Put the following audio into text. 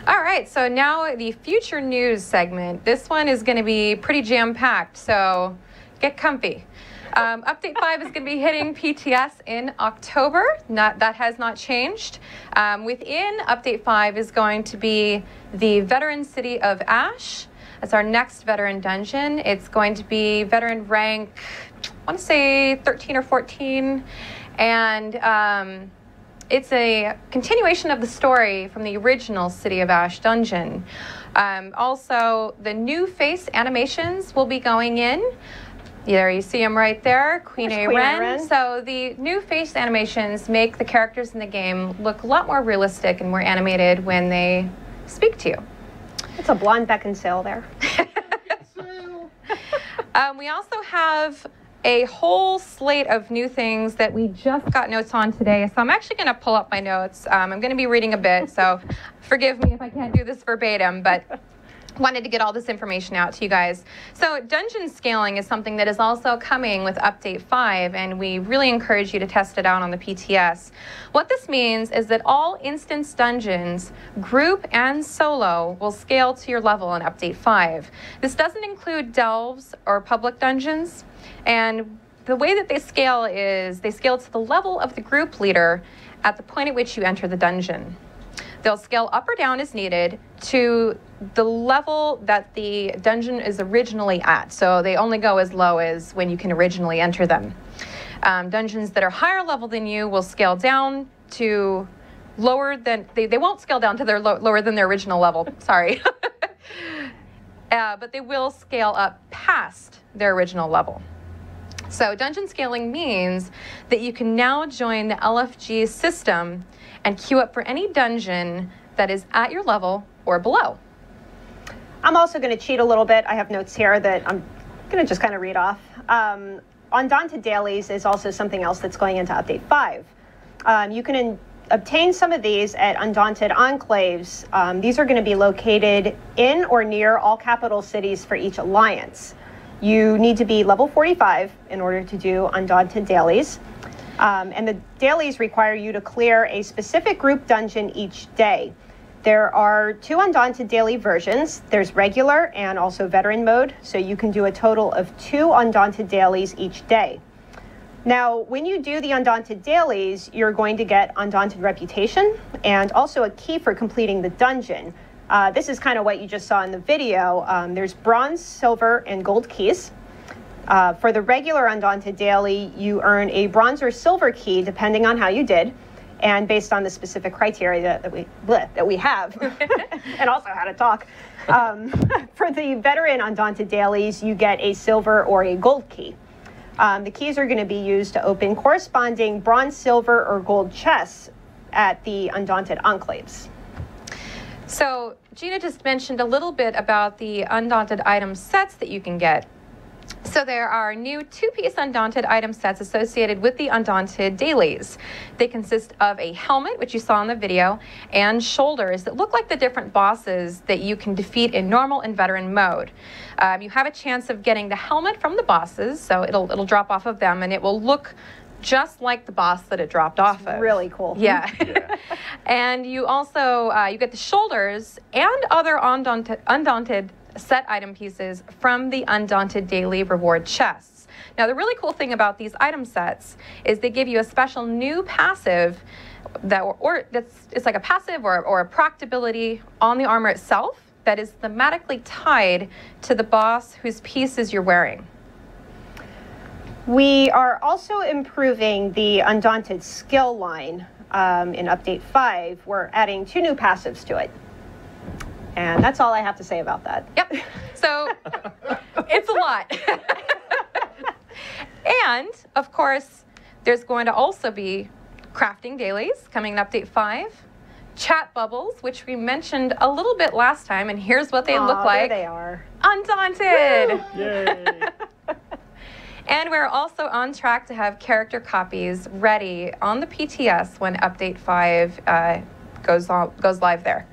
All right, so now the future news segment. This one is going to be pretty jam-packed, so get comfy. Update 5 is going to be hitting PTS in October. That has not changed. Within Update 5 is going to be the Veteran City of Ash. That's our next veteran dungeon. It's going to be veteran rank, I want to say 13 or 14. And it's a continuation of the story from the original City of Ash dungeon. Also, the new face animations will be going in. There you see them right there, Queen A Ren. So the new face animations make the characters in the game look a lot more realistic and more animated when they speak to you. It's a blonde Beckinsale there. We also have a whole slate of new things that we just got notes on today. So I'm actually going to pull up my notes. I'm going to be reading a bit, so forgive me if I can't do this verbatim, but wanted to get all this information out to you guys. So dungeon scaling is something that is also coming with Update 5, and we really encourage you to test it out on the PTS. What this means is that all instance dungeons, group and solo, will scale to your level in Update 5. This doesn't include delves or public dungeons, and the way that they scale is they scale to the level of the group leader at the point at which you enter the dungeon. They'll scale up or down as needed to the level that the dungeon is originally at. So they only go as low as when you can originally enter them. Dungeons that are higher level than you will scale down to lower than, they won't scale down to their lower than their original level, sorry. But they will scale up past their original level. So dungeon scaling means that you can now join the LFG system and queue up for any dungeon that is at your level or below. I'm also going to cheat a little bit. I have notes here that I'm going to just kind of read off. Undaunted Dailies is also something else that's going into Update 5. You can obtain some of these at Undaunted Enclaves. These are going to be located in or near all capital cities for each alliance. You need to be level 45 in order to do Undaunted Dailies. And the dailies require you to clear a specific group dungeon each day. There are 2 Undaunted Daily versions. There's regular and also veteran mode, so you can do a total of 2 Undaunted Dailies each day. Now, when you do the Undaunted Dailies, you're going to get Undaunted Reputation and also a key for completing the dungeon. This is kind of what you just saw in the video. There's bronze, silver, and gold keys. For the regular Undaunted Daily, you earn a bronze or silver key depending on how you did, and based on the specific criteria that we have, and also how to talk. For the veteran Undaunted Dailies, you get a silver or a gold key. The keys are going to be used to open corresponding bronze, silver, or gold chests at the Undaunted Enclaves. So Gina just mentioned a little bit about the Undaunted item sets that you can get. So there are new 2-piece Undaunted item sets associated with the Undaunted Dailies. They consist of a helmet, which you saw in the video, and shoulders that look like the different bosses that you can defeat in normal and veteran mode. You have a chance of getting the helmet from the bosses, so it'll drop off of them, and it will look just like the boss that it dropped off of. Really cool. Yeah. And you also, you get the shoulders and other Undaunted set item pieces from the Undaunted Daily reward chests. Now, the really cool thing about these item sets is they give you a special new passive it's like a passive or a proc ability on the armor itself that is thematically tied to the boss whose pieces you're wearing. We are also improving the Undaunted skill line in Update 5. We're adding 2 new passives to it. And that's all I have to say about that. Yep. So it's a lot. And, of course, there's going to also be crafting dailies coming in Update 5. Chat bubbles, which we mentioned a little bit last time, and here's what they look like. There they are. Undaunted! Yay! And we're also on track to have character copies ready on the PTS when Update 5 goes live there.